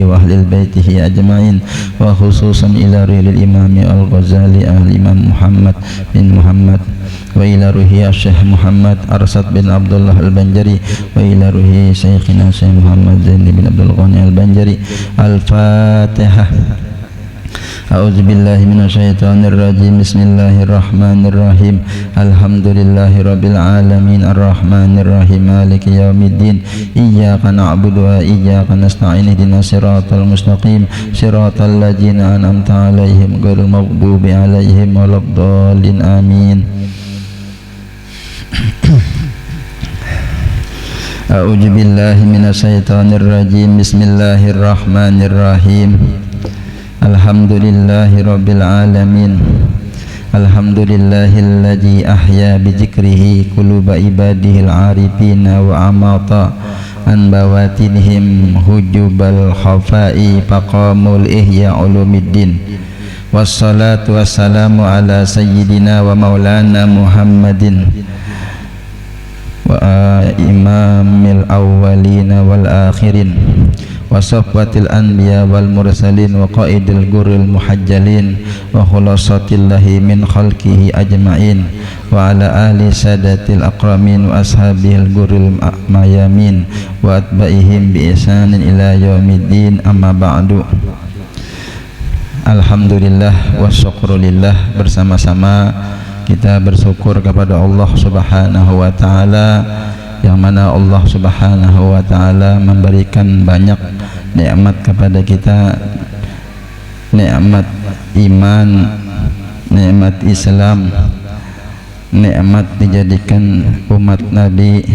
وأهل بيته أجمعين وخصوصا إلى روح الإمام الغزالي الإمام محمد بن محمد وإلى روح الشيخ محمد أرشد بن عبد الله البنجري وإلى روح شيخنا الشيخ محمد زين بن عبد الغني البنجري. الفاتحة. أعوذ بالله من الشيطان الرجيم. بسم الله الرحمن الرحيم. الحمد لله رب العالمين الرحمن الرحيم مالك يوم الدين إياك نعبد وإياك نستعين اهدنا الصراط المستقيم صراط الذين أنعمت عليهم غير المغضوب عليهم ولا الضالين آمين. أعوذ بالله من الشيطان الرجيم. بسم الله الرحمن الرحيم. Alhamdulillahi rabbil alamin. Alhamdulillahilladzi ahya bi dzikrihi quluba ibadihil arifina wa amata an bawatinihim hujubal khafai faqamul ihya ulumiddin. Wassalatu wassalamu ala sayyidina wa maulana Muhammadin wa imamil awwalina wal akhirin wa safwatil anbiya wal mursalin wa qaidil gurril muhajjalin wa khulasatillahi min khalqihi ajma'in wa ala ali sadatil akramin wa ashabihil gurril mayamin wa atba'ihim bi ihsanin ila yaumiddin. Amma ba'du. Alhamdulillah wa syukrulillah. Bersama-sama kita bersyukur kepada Allah Subhanahu wa ta'ala, yang mana Allah Subhanahu wa ta'ala memberikan banyak nikmat kepada kita, nikmat iman, nikmat Islam, nikmat dijadikan umat Nabi,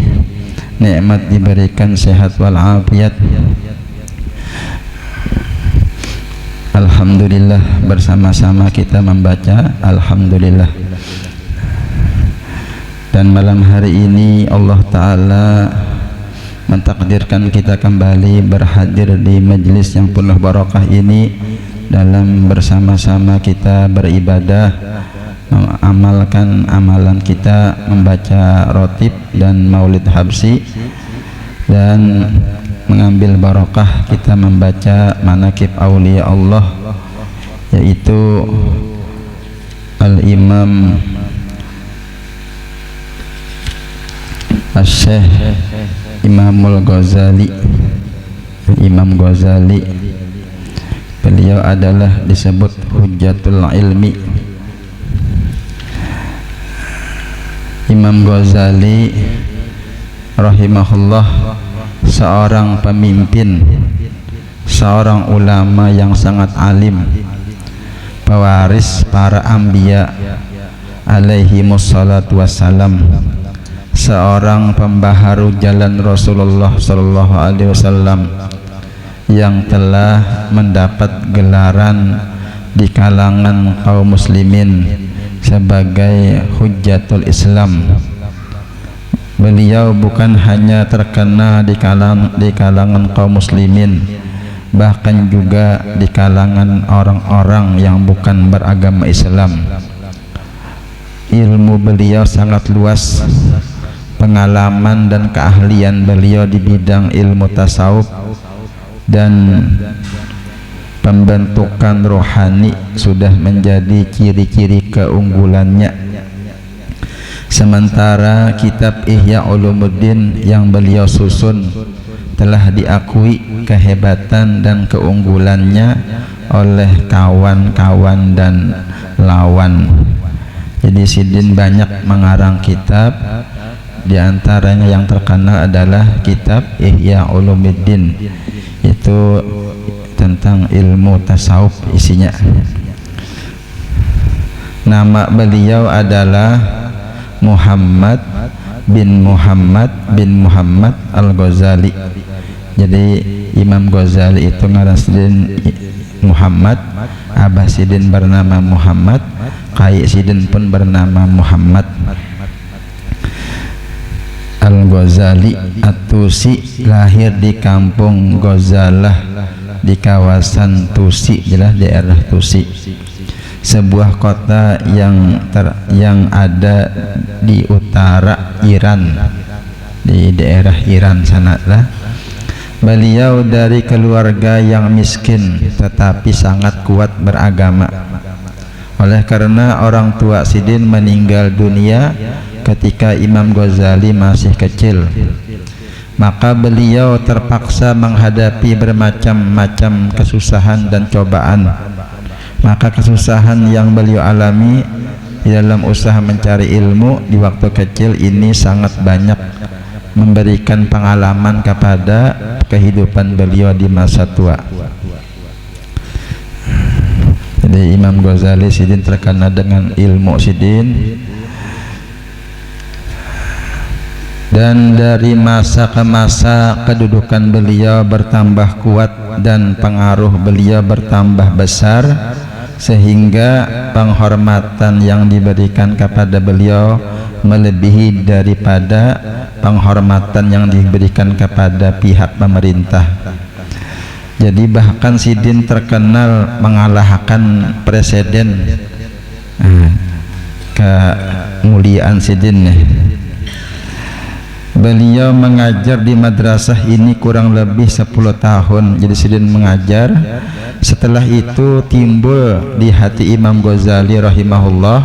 nikmat diberikan sehat walafiat. Alhamdulillah. Bersama-sama kita membaca Alhamdulillah. Dan malam hari ini Allah Ta'ala mentakdirkan kita kembali berhadir di majlis yang penuh barakah ini dalam bersama-sama kita beribadah, mengamalkan amalan kita, membaca rotib dan maulid habsi, dan mengambil barakah kita membaca manaqib aulia Allah, yaitu Al-Imam Syekh Imamul Ghazali, Imam Ghazali. Beliau adalah disebut Hujjatul Ilmi. Imam Ghazali rahimahullah seorang pemimpin, seorang ulama yang sangat alim, pewaris para anbiya alaihimus salatu wassalam, seorang pembaharu jalan Rasulullah sallallahu alaihi wasallam yang telah mendapat gelaran di kalangan kaum muslimin sebagai Hujjatul Islam. Beliau bukan hanya terkenal di kalangan kaum muslimin, bahkan juga di kalangan orang-orang yang bukan beragama Islam. Ilmu beliau sangat luas. Pengalaman dan keahlian beliau di bidang ilmu tasawuf dan pembentukan rohani sudah menjadi ciri-ciri keunggulannya. Sementara kitab Ihya Ulumuddin yang beliau susun telah diakui kehebatan dan keunggulannya oleh kawan-kawan dan lawan. Jadi Sidin banyak mengarang kitab. Di antaranya yang terkenal adalah kitab Ihya Ulumuddin, itu tentang ilmu tasawuf isinya. Nama beliau adalah Muhammad bin Muhammad Al-Ghazali. Jadi Imam Ghazali itu ngaran Sidin Muhammad, Abah Sidin bernama Muhammad, Kai Sidin pun bernama Muhammad. Al-Ghazali At-Tusi lahir di kampung Ghazalah di kawasan Tusi, jelas daerah Tusi, sebuah kota yang ada di utara Iran, di daerah Iran sana lah. Beliau dari keluarga yang miskin tetapi sangat kuat beragama. Oleh karena orang tua Sidin meninggal dunia ketika Imam Ghazali masih kecil, maka beliau terpaksa menghadapi bermacam-macam kesusahan dan cobaan. Maka kesusahan yang beliau alami di dalam usaha mencari ilmu di waktu kecil ini sangat banyak, memberikan pengalaman kepada kehidupan beliau di masa tua. Jadi Imam Ghazali Sidin terkenal dengan ilmu Sidin, dan dari masa ke masa kedudukan beliau bertambah kuat dan pengaruh beliau bertambah besar, sehingga penghormatan yang diberikan kepada beliau melebihi daripada penghormatan yang diberikan kepada pihak pemerintah. Jadi bahkan Sidin terkenal mengalahkan presiden. Kemuliaan Sidin nih. Beliau mengajar di madrasah ini kurang lebih 10 tahun. Jadi Sidin mengajar. Setelah itu timbul di hati Imam Ghazali rahimahullah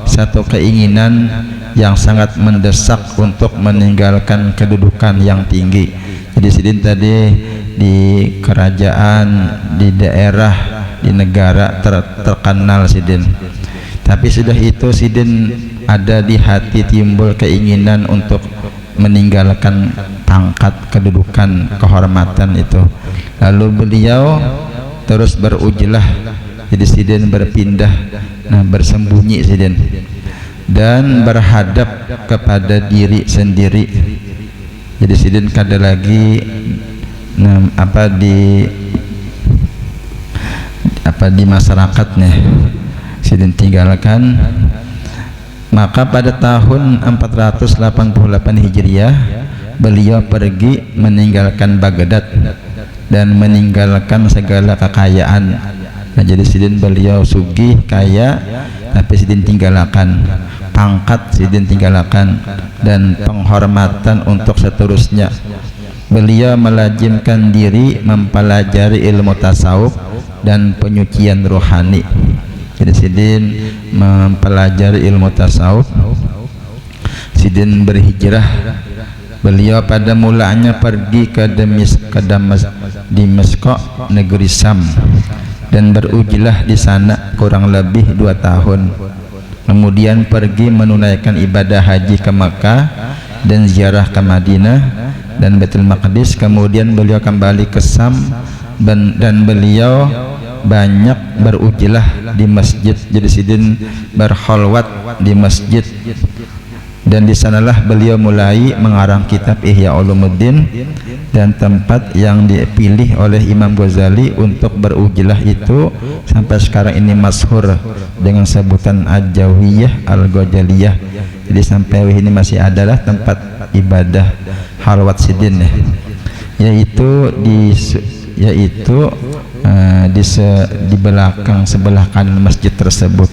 satu keinginan yang sangat mendesak untuk meninggalkan kedudukan yang tinggi. Jadi Sidin tadi di kerajaan, di daerah, di negara terkenal Sidin. Tapi sudah itu Sidin ada di hati timbul keinginan untuk meninggalkan pangkat kedudukan kehormatan itu. Lalu beliau terus berujlah. Jadi Sidin berpindah, bersembunyi Sidin, dan berhadap kepada diri sendiri. Jadi Sidin kada lagi di masyarakatnya Sidin tinggalkan. Maka pada tahun 488 Hijriah beliau pergi meninggalkan Baghdad dan meninggalkan segala kekayaan. Jadi Sidin beliau sugih kaya, tapi Sidin tinggalkan pangkat, Sidin tinggalkan, dan penghormatan untuk seterusnya. Beliau melazimkan diri mempelajari ilmu tasawuf dan penyucian rohani. Jadi Sidin mempelajari ilmu tasawuf. Sidin berhijrah. Beliau pada mulanya pergi ke Damaskus, negeri Syam, dan berujlah di sana kurang lebih 2 tahun. Kemudian pergi menunaikan ibadah haji ke Makkah dan ziarah ke Madinah dan Baitul Maqdis. Kemudian beliau kembali ke Syam dan beliau banyak berujlah di masjid. Jadi Sidin berkhalwat di masjid, dan di sanalah beliau mulai mengarang kitab Ihya Ulumuddin, dan tempat yang dipilih oleh Imam Ghazali untuk berujlah itu sampai sekarang ini masyhur dengan sebutan Al-Jawiyah Al-Ghazaliyah. Jadi sampai ini masih adalah tempat ibadah halwat Sidin, yaitu di belakang sebelah kanan masjid tersebut.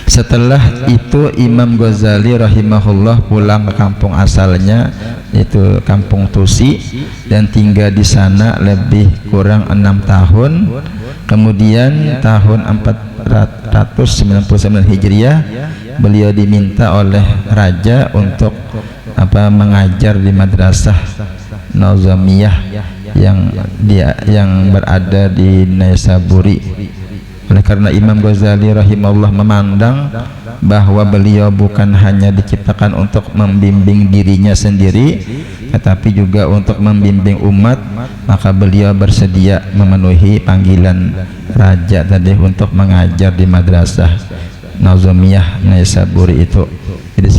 Setelah itu Imam Ghazali rahimahullah pulang ke kampung asalnya, yaitu kampung Tusi, dan tinggal di sana lebih kurang 6 tahun. Kemudian tahun 499 Hijriah beliau diminta oleh raja untuk mengajar di madrasah Nazamiyah yang berada di Naisaburi. Oleh karena Imam Ghazali rahimahullah memandang bahwa beliau bukan hanya diciptakan untuk membimbing dirinya sendiri, tetapi juga untuk membimbing umat, maka beliau bersedia memenuhi panggilan raja tadi untuk mengajar di madrasah Nazamiyah Naisaburi itu. Jadi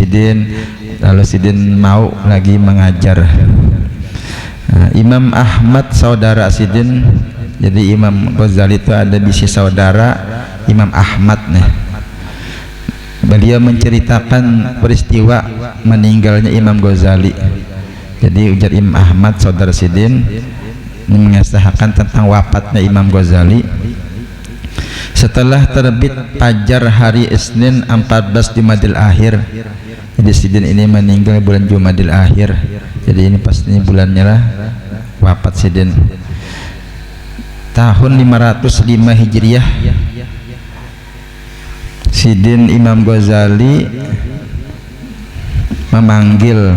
Sidin mau lagi mengajar. Imam Ahmad saudara Sidin. Jadi Imam Ghazali itu ada bisi saudara Imam Ahmad nih. Beliau menceritakan peristiwa meninggalnya Imam Ghazali. Jadi ujar Imam Ahmad saudara Sidin ini mengisahkan tentang wafatnya Imam Ghazali. Setelah terbit fajar hari Isnin 14 Jumadil Akhir. Jadi Sidin ini meninggal bulan Jumadil Akhir. Jadi ini pas ini bulannya lah wafat sidin tahun 505 Hijriah. Sidin Imam Ghazali memanggil,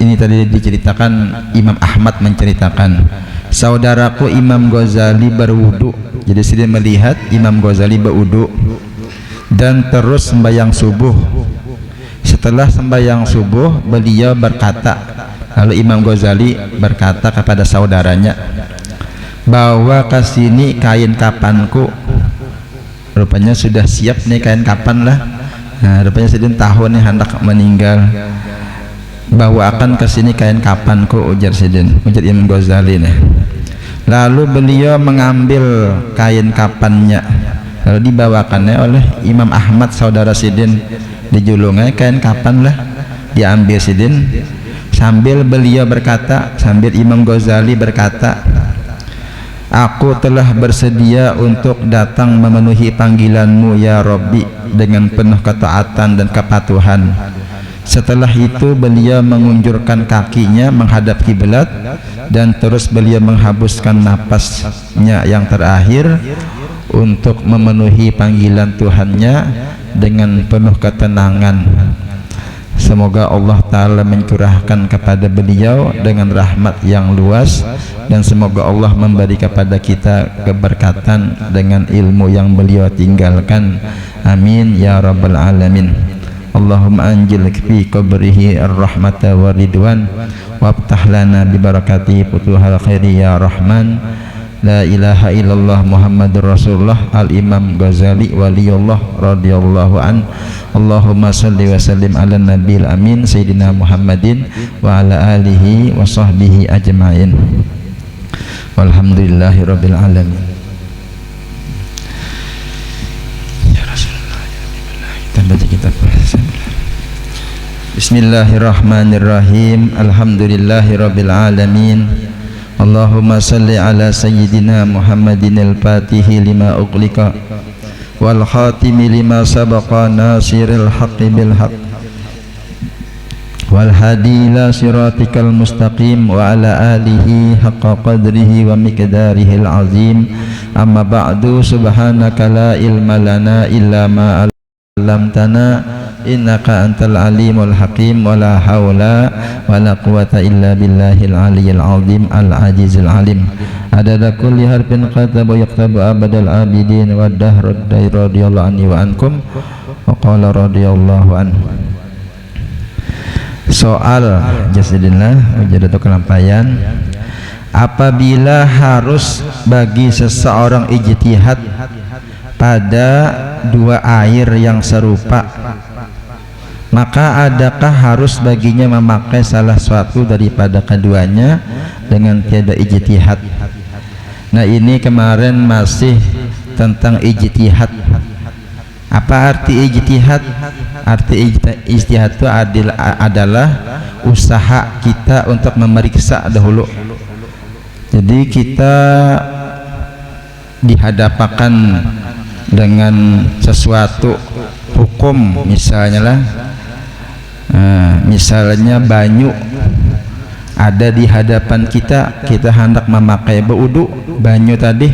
ini tadi diceritakan, Imam Ahmad menceritakan, saudaraku Imam Ghazali berwudu. Jadi Sidin melihat Imam Ghazali berwudu dan terus sembahyang subuh. Setelah sembahyang subuh beliau berkata, lalu Imam Ghazali berkata kepada saudaranya, bawa ke sini kain kapanku. Rupanya sudah siap nih kain kapan lah. Nah, rupanya Sidin tahu nih hendak meninggal. Bawakan ke sini kain kapanku, ujar Sidin, ujar Imam Ghazali nih. Lalu beliau mengambil kain kapannya, lalu dibawakannya oleh Imam Ahmad saudara Sidin. Dijulungnya kain kapan lah, diambil Sidin sambil beliau berkata, sambil Imam Ghazali berkata, aku telah bersedia untuk datang memenuhi panggilanmu ya Rabbi dengan penuh ketaatan dan kepatuhan. Setelah itu beliau mengunjurkan kakinya menghadap kiblat dan terus beliau menghabuskan napasnya yang terakhir untuk memenuhi panggilan Tuhannya dengan penuh ketenangan. Semoga Allah Ta'ala mencurahkan kepada beliau dengan rahmat yang luas, dan semoga Allah memberi kepada kita keberkatan dengan ilmu yang beliau tinggalkan. Amin ya rabbal alamin. Allahumma anjil fi qabrihi ar-rahmata wa ridwan wabtah lana bi barakati futuhal khairi ya rahman. La ilaha illallah Muhammadur Rasulullah. Al-Imam Ghazali waliyullah radhiyallahu an. Allahumma salli wa sallim ala nabil amin Sayyidina Muhammadin wa ala alihi wa sahbihi ajma'in. Walhamdulillahi rabbil alamin. Ya Rasulullah, kita baca kitab. Bismillahirrahmanirrahim. Alhamdulillahi rabbil alamin. Allahumma salli ala Sayyidina Muhammadin al-Fatihi lima ughliqa wal khatimi lima sabaqa nasiril haqqi bil haqq wal hadi ila siratikal mustaqim wa ala alihi haqqa qadrihi wa miqdarihil azim. Amma ba'du, subhanaka la ilma lana illa ma 'allamtana innaka antal alimul hakim wa la hawla wa la quwata illa billahil aliyyil azim al ajizil alim. Adada kulli harfin qatabu yaktabu abadal abidin wa dahrud dair radiyallahu anhi wa ankum wa qala radiyallahu an. Soal jasadillah wajadatu kelampayan, apabila harus bagi seseorang ijtihad pada dua air yang serupa, maka adakah harus baginya memakai salah satu daripada keduanya dengan tiada ijtihad? Nah, ini kemarin masih tentang ijtihad. Apa arti ijtihad? Arti ijtihad itu adalah usaha kita untuk memeriksa dahulu. Jadi kita dihadapkan dengan sesuatu hukum, misalnya lah, misalnya banyu ada di hadapan kita, kita hendak memakai berwudu banyu tadi.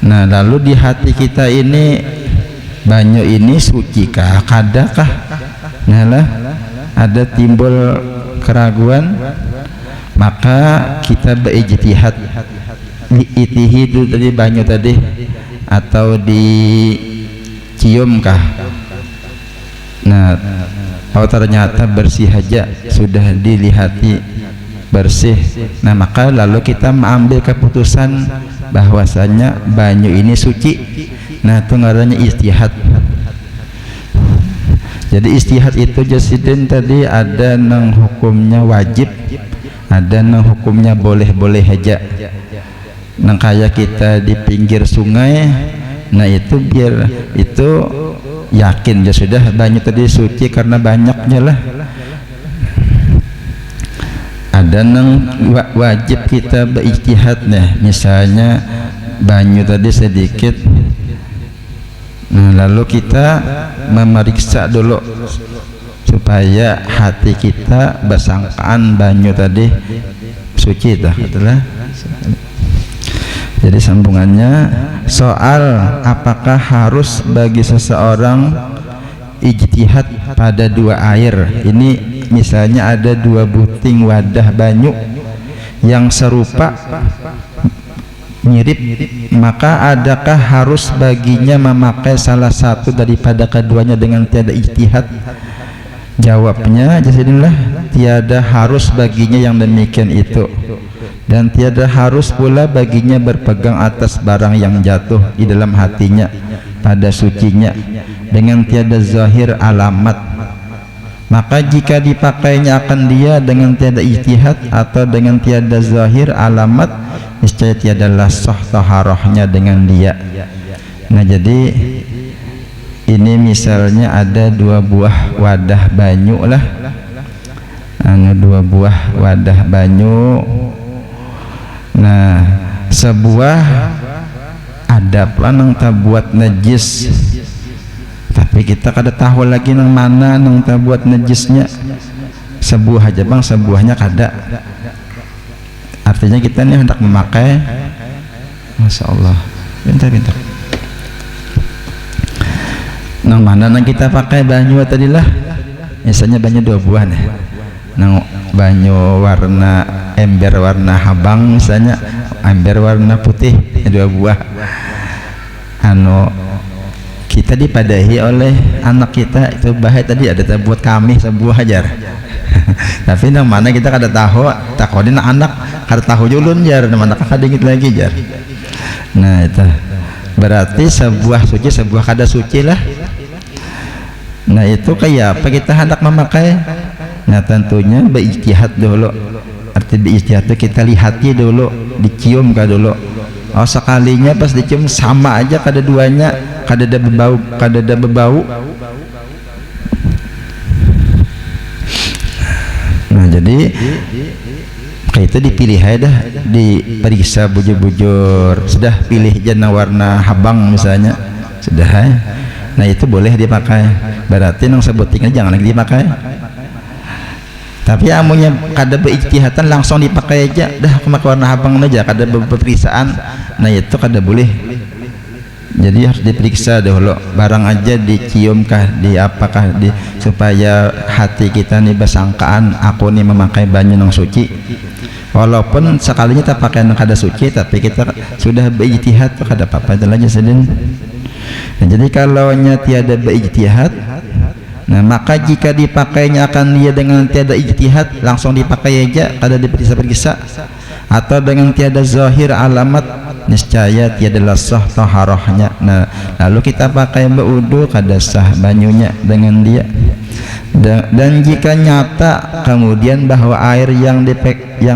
Nah, lalu di hati kita ini, banyu ini suci kah, kadakah? Nah lah, ada timbul keraguan, maka kita berijtihad. Itihi itu tadi banyu tadi, atau dicium kah? Nah, kalau ternyata bersih aja, sudah dilihati bersih, nah maka lalu kita mengambil keputusan bahwasanya banyu ini suci. Nah, itu ngarannya ijtihad. Jadi ijtihad itu jasidin tadi ada nang hukumnya wajib, ada nang hukumnya boleh-boleh aja. Nang kayak kita di pinggir sungai, nah itu biar itu yakin ya sudah banyu tadi suci karena banyaknya lah. Ada nang wajib kita berijtihad, nah misalnya banyu tadi sedikit, nah lalu kita memeriksa dulu supaya hati kita bersangkaan banyu tadi suci itu adalah. Jadi sambungannya soal apakah harus bagi seseorang ijtihad pada dua air. Ini misalnya ada dua buting wadah banyu yang serupa mirip, maka adakah harus baginya memakai salah satu daripada keduanya dengan tiada ijtihad? Jawabnya jasadillah, tiada harus baginya yang demikian itu, dan tiada harus pula baginya berpegang atas barang yang jatuh di dalam hatinya pada sucinya dengan tiada zahir alamat. Maka jika dipakainya akan dia dengan tiada ijtihad atau dengan tiada zahir alamat, niscaya tiadalah sah taharahnya dengan dia. Nah, jadi ini misalnya ada dua buah wadah banyu lah, dua buah wadah banyu. Nah, sebuah adab nang tak buat najis, tapi kita kada tahu lagi nang mana nang tak buat najisnya. Sebuah aja bang, sebuahnya kada. Artinya kita nih hendak memakai, masya Allah, pintar-pintar. Nang mana nang kita pakai banyu tadilah, misalnya banyu dua buah nih, nang banyu warna ember warna habang, misalnya ember warna putih dua buah. Kita dipadahi oleh anak kita itu bahaya tadi ada buat kami sebuah ajar. Tapi nang mana kita kada tahu, takodin anak kada tahu julun jar, nang mana kada dingit lagi jar. Nah itu berarti sebuah suci sebuah kada suci lah. Nah itu kayak apa kita hendak memakai? Nah tentunya berijtihad dulu. Arti berijtihad itu kita lihati dulu, dicium kah dulu. Oh sekalinya pas dicium sama aja kada duanya, kada ada bebau, kada ada bebau. Nah jadi kayak itu dipilih aja dah, diperiksa bujur-bujur, sudah pilih jana warna habang misalnya, sudah nah itu boleh dipakai. Berarti nang sebutingnya jangan lagi dipakai. Tapi amunya kada beijtihatan langsung dipakai aja dah, aku pakai warna habang aja, kada pemeriksaan, nah itu kada boleh. Jadi harus diperiksa dahulu barang aja, dicium kah, di apakah supaya hati kita nih bersangkaan aku nih memakai banyu nang suci. Walaupun sekalinya kita pakai nang kada suci, tapi kita sudah beijtihad kada apa-apa aja sedin. Nah, jadi kalau tiada beijtihad, nah maka jika dipakainya akan dia dengan tiada ijtihad, langsung dipakai aja, kada diperiksa-periksa, atau dengan tiada zahir alamat, niscaya tiada sah taharahnya. Nah lalu kita pakai berwudu, kada sah banyunya dengan dia. Dan jika nyata kemudian bahwa air yang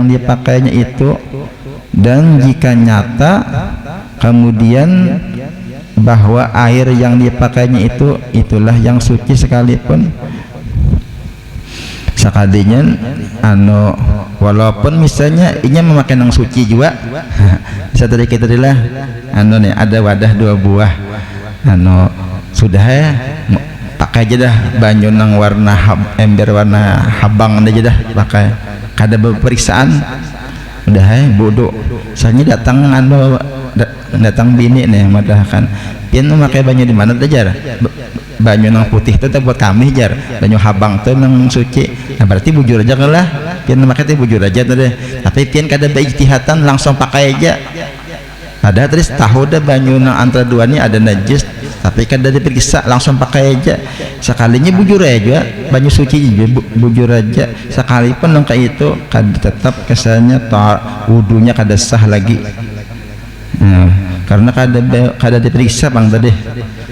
dipakainya itu, dan jika nyata kemudian bahwa air yang dipakainya itu itulah yang suci sekalipun, sekalinya walaupun misalnya ini memakai nang suci juga, bisa tadi kita adalah nih ada wadah dua buah, sudah ya pakai aja dah banyu nang warna ember warna habang aja dah pakai, kada pemeriksaan, udah bodoh. Soalnya datang bini nih madahkan, pian memakai banyu di mana aja, banyu nang putih itu buat kami jar, banyu habang itu nang suci. Nah berarti bujur aja lah, pian memakai itu bujur aja tadi. Tapi pian kada beijtihatan langsung pakai aja. Padahal terus tahu dah banyu nang antara dua ini ada najis, tapi kada diperiksa langsung pakai aja. Sekalinya bujur aja, banyu suci juga bujur aja. Sekalipun nang kayak itu kada tetap kesannya wudunya kada sah lagi. Nah, karena kada diperiksa bang tadi.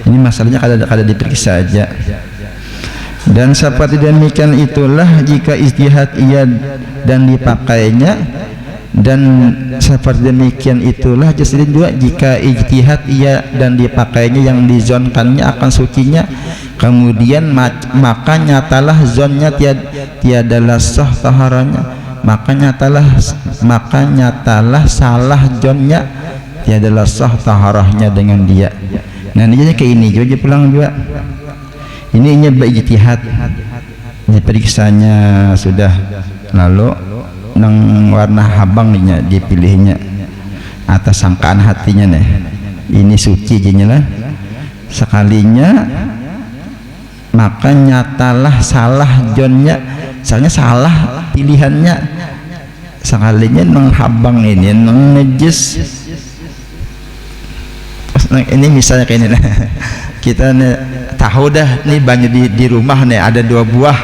Ini masalahnya kada diperiksa aja. Dan seperti demikian itulah jika ijtihad ia dan dipakainya, dan seperti demikian itulah jadi juga jika ijtihad ia dan dipakainya yang dizonkannya akan sucinya, kemudian maka nyatalah zonnya tiadalah sah taharanya, maka nyatalah salah zonnya, tiadalah sah taharahnya dengan dia. Nah ini kayak ini juga pulang juga, ini beijtihad, diperiksanya sudah, lalu nang warna habangnya dipilihnya atas sangkaan hatinya nih ini suci jinya lah sekalinya maka nyatalah salah jonnya soalnya salah pilihannya sekalinya nang habang ini nang najis ini misalnya kayak ini nah. Kita nih, tahu dah nih banyak di rumah nih ada 2 buah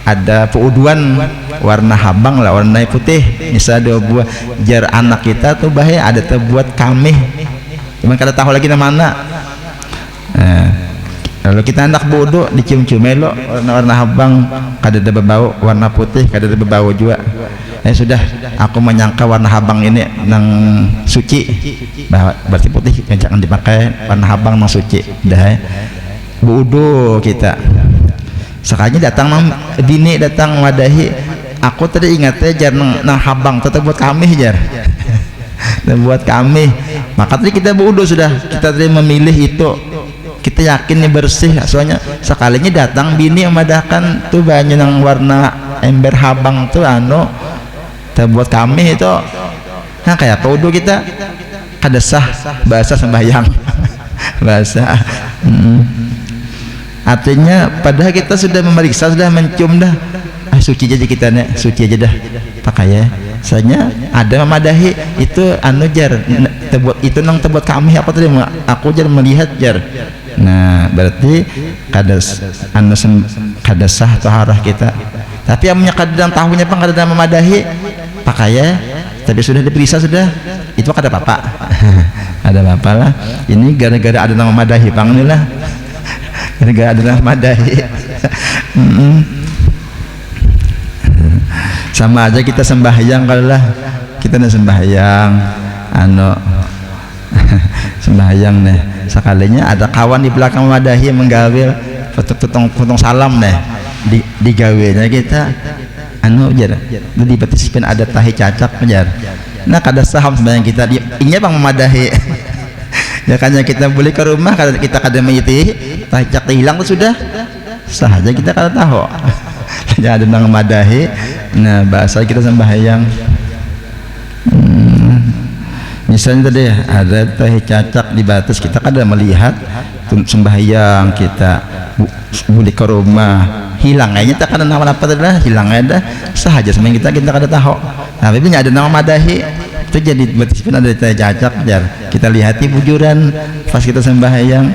ada peuduan warna habang lah warna putih misalnya 2 buah jar anak kita tuh bahaya ada terbuat kamih cuman kada tahu lagi mana kalau kita anak bodoh dicium-cium melo warna habang kada ada berbau warna putih kada ada berbau juga sudah aku menyangka warna habang ini nang suci bahwa berarti putih jangan dipakai warna habang nang suci dah bodoh kita sekalinya datang bini datang wadahi aku tadi ingatnya jar nang habang tetap buat kami jar buat kami maka tadi kita bodoh sudah kita tadi memilih itu kita yakin nih bersih soalnya sekalinya datang bini memadahkan tuh banyak yang warna ember habang tuh buat kami itu nah kayak apa udah kita kada sah bahasa sembahyang bahasa artinya padahal kita sudah memeriksa sudah mencium dah suci aja kita nih suci aja dah pakai ya soalnya ada memadahi itu jar terbuat itu nang terbuat kami apa tadi aku jar melihat jar nah berarti kada sah taharah kita tapi yang kadang tahunya pang kada memadahi pakai ya tapi sudah diperiksa sudah itu kada apa-apa ada apa lah ini gara-gara ada nama madahi pang inilah gara-gara ada nama madahi sama aja kita sembahyang kalau lah kita nih sembahyang sembahyang nih sekalinya ada kawan di belakang madahi menggawil potong salam nih digawenya kita jar di partisipin ada tahi cacak jar nah kada saham sebenarnya kita ini bang memadahi ya kan kita boleh ke rumah kita kada mengiti tahi cacak hilang tuh sudah sahaja kita kada tahu ya ada nang memadahi nah bahasa kita sembahyang misalnya tadi ada tahi cacak di batas kita kada melihat sembahyang kita boleh ke rumah hilang aja tak ada nama apa adalah hilang ada sahaja sebenarnya kita kada tahu tapi punya ada nama madahi itu jadi berarti ada cacak jar kita lihati bujuran pas kita sembahyang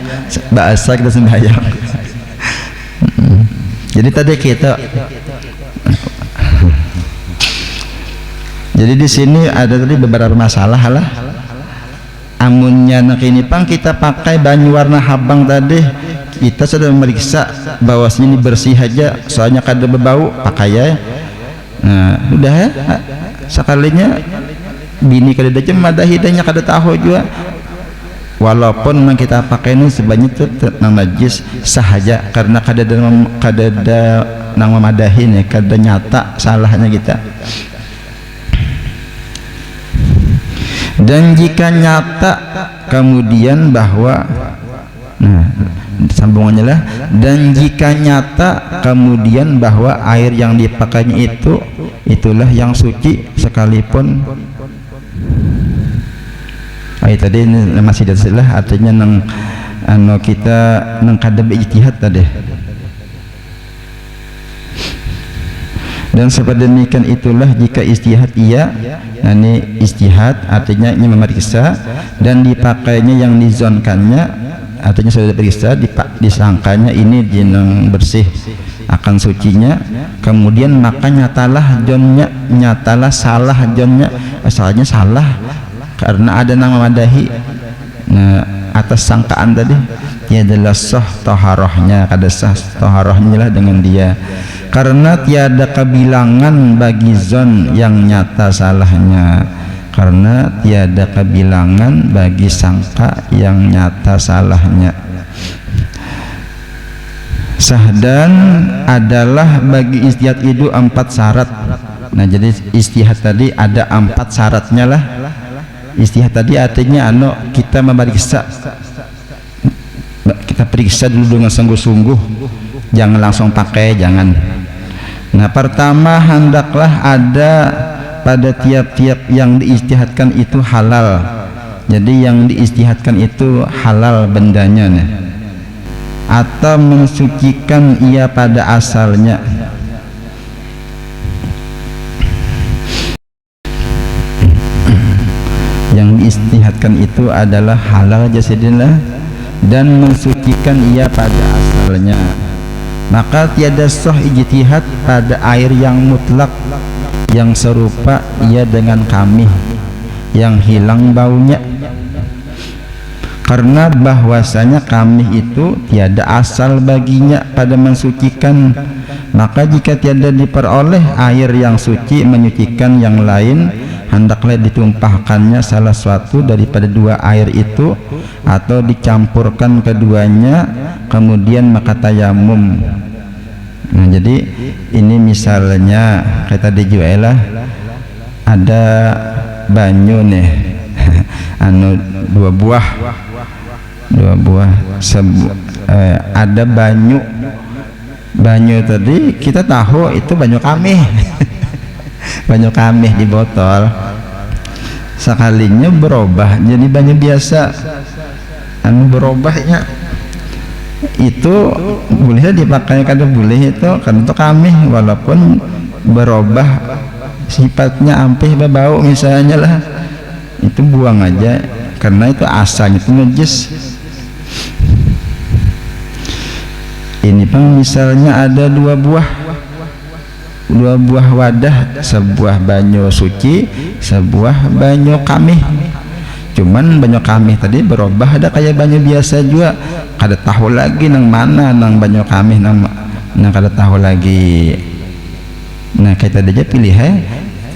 bahasa kita sembahyang jadi tadi kita jadi di sini ada tadi beberapa masalah lah amunnya nak ini pang kita pakai banyu warna habang tadi kita sudah memeriksa bahwasanya ini bersih aja soalnya kada berbau pakai ya nah udah ya sekalinya bini kada aja madahidanya kada tahu juga walaupun yang kita pakai ini sebanyak itu nang najis sahaja karena kada ada nang memadahin ya kada nyata salahnya kita dan jika nyata kemudian bahwa nah sambungannya lah dan jika nyata kemudian bahwa air yang dipakainya itulah yang suci sekalipun tadi ini masih dasarlah artinya nang kita nang kada ijtihad tadi dan sedemikian itulah jika ijtihad ini ijtihad artinya ini memeriksa dan dipakainya yang dizonkannya artinya sudah diperiksa disangkanya ini jeneng bersih akan sucinya kemudian maka nyatalah jonnya nyatalah salah jonnya asalnya salah karena ada nama madahi nah atas sangkaan tadi dia adalah sah taharahnya kada sah taharahnya lah dengan dia karena tiada kebilangan bagi zon yang nyata salahnya karena tiada kebilangan bagi sangka yang nyata salahnya sahdan adalah bagi ijtihad itu 4 syarat nah jadi ijtihad tadi ada 4 syaratnya lah ijtihad tadi artinya kita memeriksa kita periksa dulu dengan sungguh-sungguh jangan langsung pakai jangan nah pertama hendaklah ada pada tiap-tiap yang diijtihadkan itu halal. Jadi yang diijtihadkan itu halal bendanya nih. Atau mensucikan ia pada asalnya. Yang diijtihadkan itu adalah halal jasadillah dan mensucikan ia pada asalnya, maka tiada sah ijtihad pada air yang mutlak yang serupa ia dengan kamih yang hilang baunya, karena bahwasanya kamih itu tiada asal baginya pada mensucikan. Maka jika tiada diperoleh air yang suci menyucikan yang lain, hendaklah ditumpahkannya salah suatu daripada dua air itu atau dicampurkan keduanya, kemudian maka tayamum. Nah, jadi ini misalnya kata dijualah ada banyu nih anu dua buah ada banyu tadi kita tahu itu banyu kamih banyu kamih di botol, sekalinya berubah jadi banyu biasa, anu berubahnya itu boleh dipakai kada boleh itu kan itu kamih walaupun berubah sifatnya ampih berbau misalnya lah, itu buang aja karena itu asalnya itu najis. Ini pun misalnya ada dua buah wadah, sebuah banyu suci, sebuah banyu kamih. Cuman banyu kamih tadi berubah ada kayak banyu biasa juga, kada tahu lagi nang mana nang banyu kamih nang kada tahu lagi. Nah kita aja pilih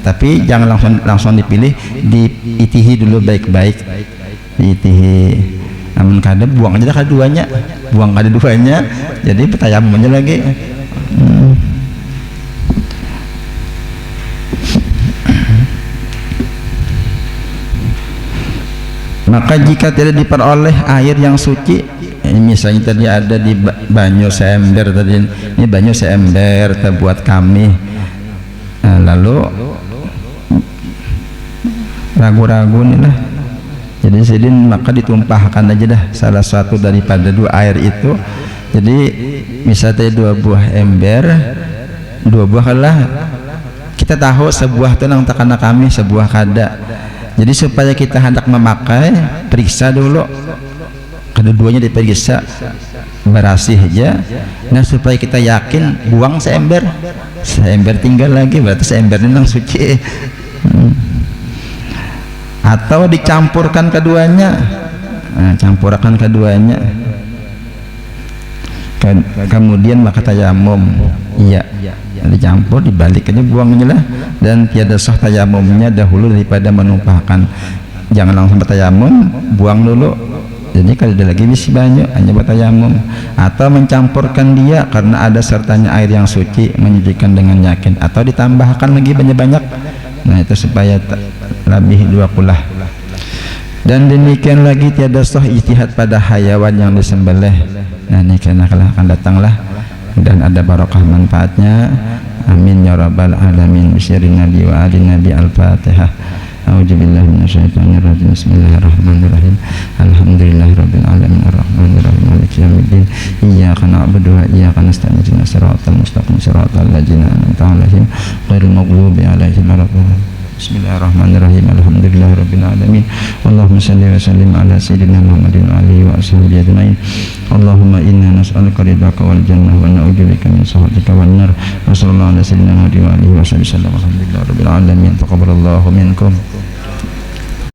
tapi jangan langsung dipilih, diitihi dulu baik-baik, diitihi. Namun kada buang aja keduanya, buang kada duanya, jadi petayamum aja lagi. Maka jika tidak diperoleh air yang suci, misalnya tadi ada di banyu seember tadi, ini banyu seember terbuat kami, lalu ragu-ragu nih lah, jadi sidin maka ditumpahkan aja dah salah satu daripada dua air itu. Jadi misalnya dua buah ember, dua buah lah kita tahu sebuah itu nang takana kami, sebuah kada. Jadi supaya kita hendak memakai, periksa dulu kedua-duanya, diperiksa berasih aja. Nah supaya kita yakin, buang seember tinggal lagi, berarti seember ini nang suci. Atau dicampurkan keduanya, campurkan keduanya, kemudian maka tayamum. Iya, dicampur, dibalik aja, buang aja lah, dan tiada sah tayamumnya dahulu daripada menumpahkan. Jangan langsung bertayamum, buang dulu. Jadi kalau ada lagi bisi banyak hanya bertayamum, atau mencampurkan dia karena ada sertanya air yang suci menyucikan dengan yakin, atau ditambahkan lagi banyak-banyak. Nah itu supaya lebih dua kulah. Dan demikian lagi tiada sah ijtihad pada hayawan yang disembelih. Nah ini karena akan datanglah dan ada barokah manfaatnya. Amin ya rabbal alamin. Bismillahirrahmanirrahim. Nabi wa ali nabi al-fatihah. A'udzubillahi minasyaitonirrajim. Bismillahirrahmanirrahim. Alhamdulillahirabbil alamin arrahmanirrahim maliki yaumiddin. Iyyaka na'budu wa iyyaka nasta'in. Ihdinas siratal mustaqim siratal ladzina an'amta 'alaihim ghairil maghdubi 'alaihim waladdallin. Bismillahirrahmanirrahim. Alhamdulillahirabbil alamin. Allahumma shalli wa sallim ala sayyidina Muhammadin wa alihi wa ashabihi ajmain. Allahumma inna nas'aluka ridhaka wal jannah wa na'udzubika min sakhatika wan nar. Wa sallallahu ala sayyidina Muhammadin wa alihi wa sahbihi wasallam. Alhamdulillahirabbil alamin. Taqabbalallahu minkum.